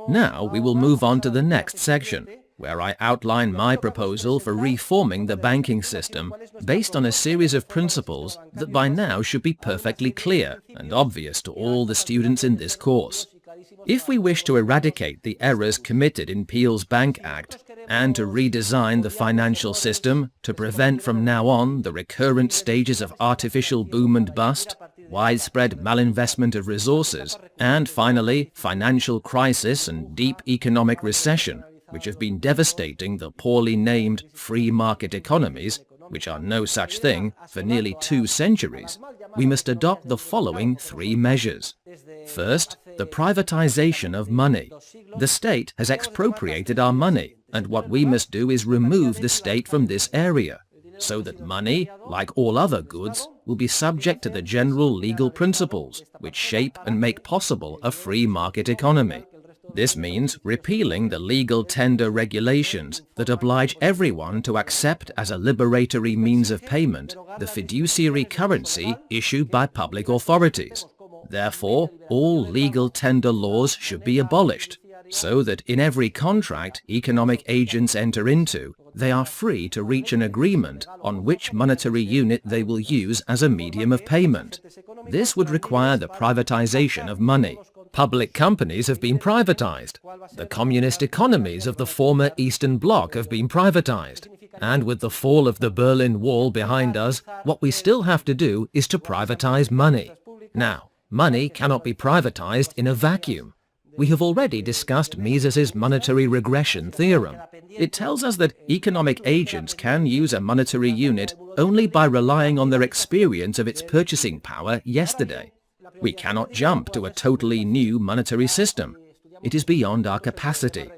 Now we will move on to the next section, where I outline my proposal for reforming the banking system based on a series of principles that by now should be perfectly clear and obvious to all the students in this course. If we wish to eradicate the errors committed in Peel's Bank Act and to redesign the financial system to prevent from now on the recurrent stages of artificial boom and bust, widespread malinvestment of resources, and finally financial crisis and deep economic recession, which have been devastating the poorly named free market economies, which are no such thing, for nearly 2 centuries, we must adopt the following 3 measures. First, the privatization of money. The state has expropriated our money, and what we must do is remove the state from this area, so that money, like all other goods, will be subject to the general legal principles which shape and make possible a free market economy. This means repealing the legal tender regulations that oblige everyone to accept as a liberatory means of payment the fiduciary currency issued by public authorities. Therefore, all legal tender laws should be abolished, so that in every contract economic agents enter into, they are free to reach an agreement on which monetary unit they will use as a medium of payment. This would require the privatization of money. Public companies have been privatized. The communist economies of the former Eastern Bloc have been privatized. And with the fall of the Berlin Wall behind us, what we still have to do is to privatize money. Now, money cannot be privatized in a vacuum. We have already discussed Mises's monetary regression theorem. It tells us that economic agents can use a monetary unit only by relying on their experience of its purchasing power yesterday. We cannot jump to a totally new monetary system. It is beyond our capacity.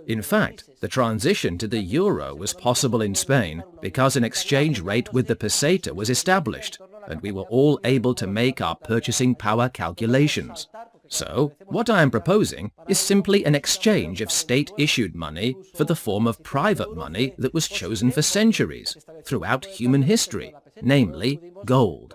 In fact, the transition to the euro was possible in Spain because an exchange rate with the peseta was established, and we were all able to make our purchasing power calculations. So, what I am proposing is simply an exchange of state-issued money for the form of private money that was chosen for centuries, throughout human history, namely gold.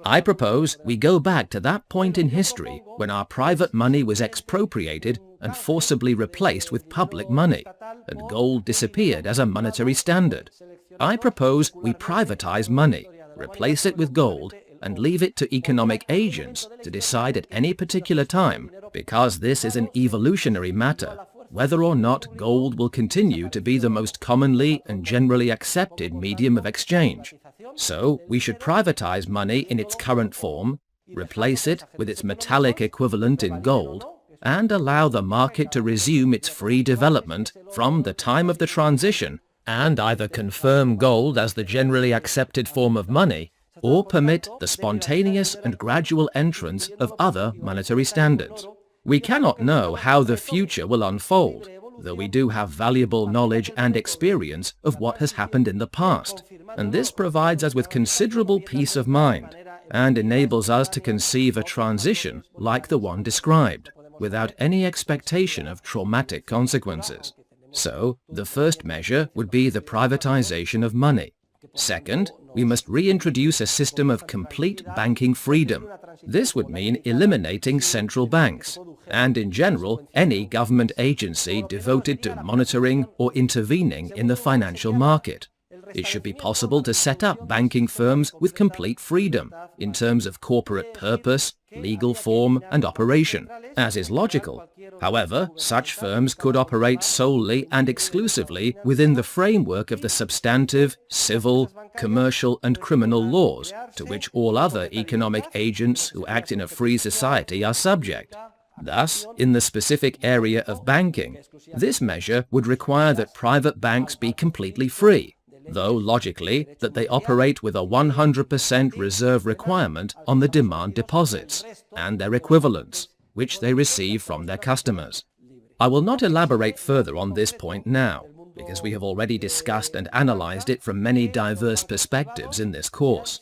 I propose we go back to that point in history when our private money was expropriated and forcibly replaced with public money, and gold disappeared as a monetary standard. I propose we privatize money, replace it with gold, and leave it to economic agents to decide at any particular time, because this is an evolutionary matter, whether or not gold will continue to be the most commonly and generally accepted medium of exchange. So we should privatize money in its current form, replace it with its metallic equivalent in gold, and allow the market to resume its free development from the time of the transition, and either confirm gold as the generally accepted form of money, or permit the spontaneous and gradual entrance of other monetary standards. We cannot know how the future will unfold, though we do have valuable knowledge and experience of what has happened in the past, and this provides us with considerable peace of mind, and enables us to conceive a transition like the one described, without any expectation of traumatic consequences. So, the first measure would be the privatization of money. Second, we must reintroduce a system of complete banking freedom. This would mean eliminating central banks, and in general, any government agency devoted to monitoring or intervening in the financial market. It should be possible to set up banking firms with complete freedom in terms of corporate purpose, legal form, and operation, as is logical. However, such firms could operate solely and exclusively within the framework of the substantive, civil, commercial, and criminal laws to which all other economic agents who act in a free society are subject. Thus, in the specific area of banking, this measure would require that private banks be completely free, though logically that they operate with a 100% reserve requirement on the demand deposits and their equivalents, which they receive from their customers. I will not elaborate further on this point now, because we have already discussed and analyzed it from many diverse perspectives in this course.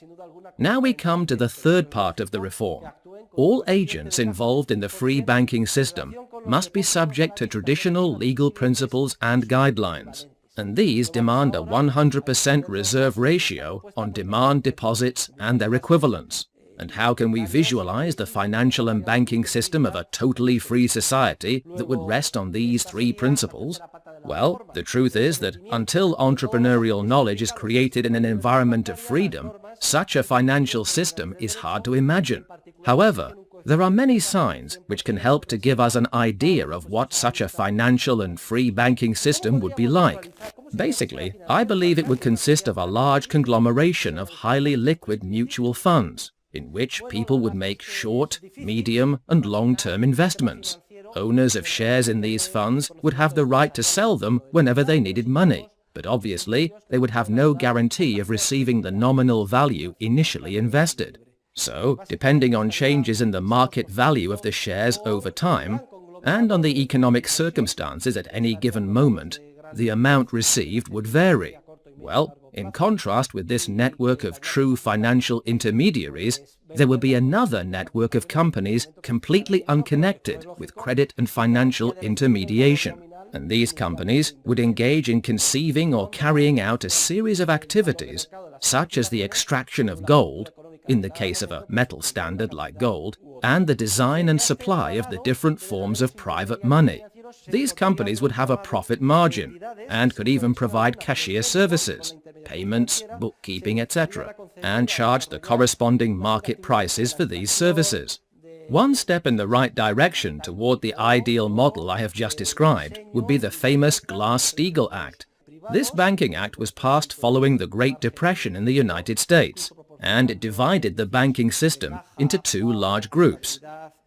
Now we come to the third part of the reform. All agents involved in the free banking system must be subject to traditional legal principles and guidelines, and these demand a 100% reserve ratio on demand deposits and their equivalents. And how can we visualize the financial and banking system of a totally free society that would rest on these three principles? Well, the truth is that until entrepreneurial knowledge is created in an environment of freedom, such a financial system is hard to imagine. However, there are many signs which can help to give us an idea of what such a financial and free banking system would be like. Basically, I believe it would consist of a large conglomeration of highly liquid mutual funds, in which people would make short, medium, and long-term investments. Owners of shares in these funds would have the right to sell them whenever they needed money, but obviously they would have no guarantee of receiving the nominal value initially invested. So, depending on changes in the market value of the shares over time, and on the economic circumstances at any given moment, the amount received would vary. Well, in contrast with this network of true financial intermediaries, there would be another network of companies completely unconnected with credit and financial intermediation. And these companies would engage in conceiving or carrying out a series of activities, such as the extraction of gold, in the case of a metal standard like gold, and the design and supply of the different forms of private money. These companies would have a profit margin and could even provide cashier services, payments, bookkeeping, etc., and charge the corresponding market prices for these services. One step in the right direction toward the ideal model I have just described would be the famous Glass-Steagall Act. This banking act was passed following the Great Depression in the United States, and it divided the banking system into two large groups: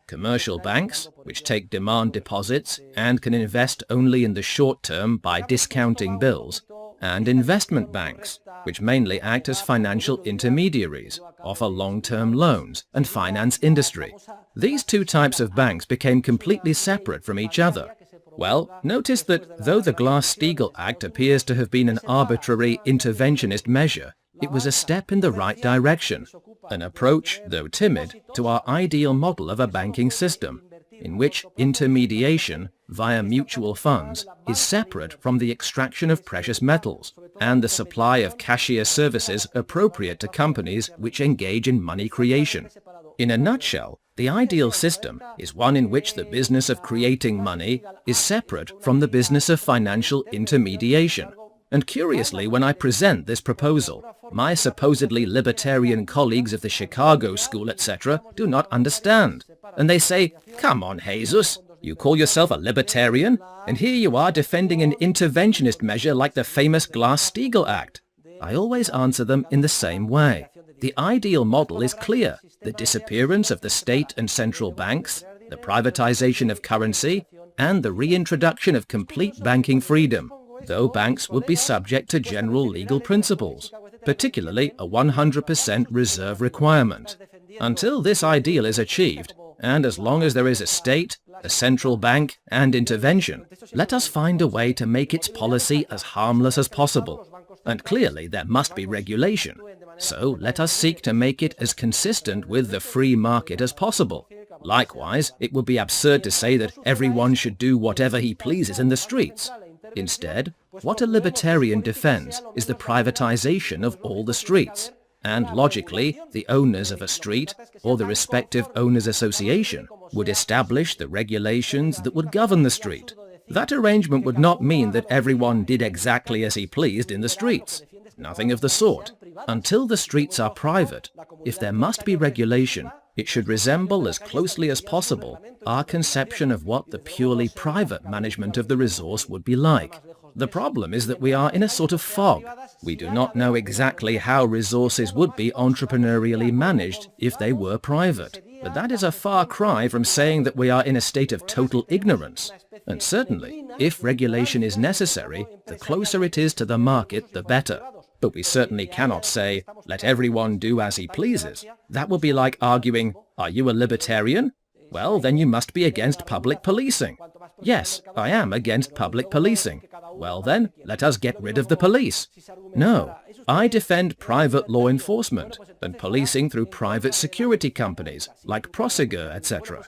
commercial banks, which take demand deposits and can invest only in the short term by discounting bills, and investment banks, which mainly act as financial intermediaries, offer long-term loans, and finance industry. These two types of banks became completely separate from each other. Well, notice that though the Glass-Steagall Act appears to have been an arbitrary interventionist measure, it was a step in the right direction, an approach, though timid, to our ideal model of a banking system, in which intermediation via mutual funds is separate from the extraction of precious metals and the supply of cashier services appropriate to companies which engage in money creation. In a nutshell, the ideal system is one in which the business of creating money is separate from the business of financial intermediation. And curiously, when I present this proposal, my supposedly libertarian colleagues of the Chicago School, etc., do not understand. And they say, "Come on, Jesus, you call yourself a libertarian, and here you are defending an interventionist measure like the famous Glass-Steagall Act." I always answer them in the same way. The ideal model is clear: the disappearance of the state and central banks, the privatization of currency, and the reintroduction of complete banking freedom, though banks would be subject to general legal principles, particularly a 100% reserve requirement. Until this ideal is achieved, and as long as there is a state, a central bank, and intervention, let us find a way to make its policy as harmless as possible. And clearly there must be regulation, so let us seek to make it as consistent with the free market as possible. Likewise, it would be absurd to say that everyone should do whatever he pleases in the streets. Instead, what a libertarian defends is the privatization of all the streets, and logically, the owners of a street, or the respective owners' association, would establish the regulations that would govern the street. That arrangement would not mean that everyone did exactly as he pleased in the streets. Nothing of the sort. Until the streets are private, if there must be regulation, it should resemble as closely as possible our conception of what the purely private management of the resource would be like. The problem is that we are in a sort of fog. We do not know exactly how resources would be entrepreneurially managed if they were private. But that is a far cry from saying that we are in a state of total ignorance. And certainly, if regulation is necessary, the closer it is to the market, the better. But we certainly cannot say, let everyone do as he pleases. That would be like arguing, are you a libertarian? Well, then you must be against public policing. Yes, I am against public policing. Well then, let us get rid of the police. No, I defend private law enforcement and policing through private security companies like Profesor, etc.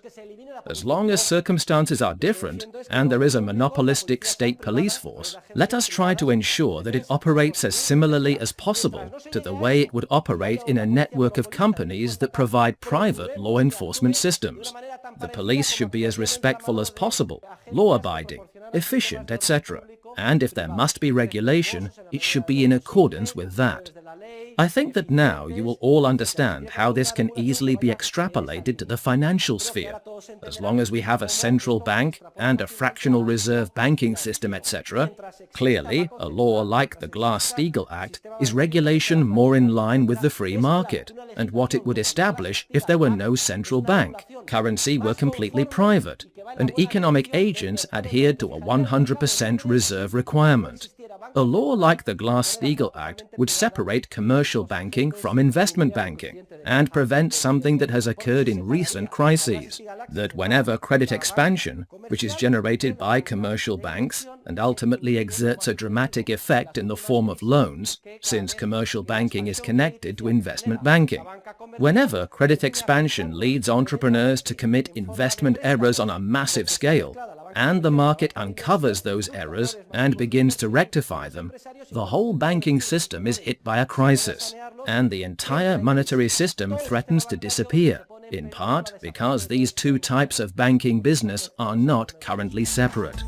As long as circumstances are different and there is a monopolistic state police force, let us try to ensure that it operates as similarly as possible to the way it would operate in a network of companies that provide private law enforcement systems. The police should be as respectful as possible, law-abiding, efficient, etc. And if there must be regulation, it should be in accordance with that. I think that now you will all understand how this can easily be extrapolated to the financial sphere. As long as we have a central bank and a fractional reserve banking system, etc., clearly, a law like the Glass-Steagall Act is regulation more in line with the free market and what it would establish if there were no central bank, currency were completely private, and economic agents adhered to a 100% reserve requirement. A law like the Glass-Steagall Act would separate commercial banking from investment banking and prevent something that has occurred in recent crises, that whenever credit expansion, which is generated by commercial banks and ultimately exerts a dramatic effect in the form of loans, since commercial banking is connected to investment banking. Whenever credit expansion leads entrepreneurs to commit investment errors on a massive scale, and the market uncovers those errors and begins to rectify them, the whole banking system is hit by a crisis, and the entire monetary system threatens to disappear, in part because these two types of banking business are not currently separate.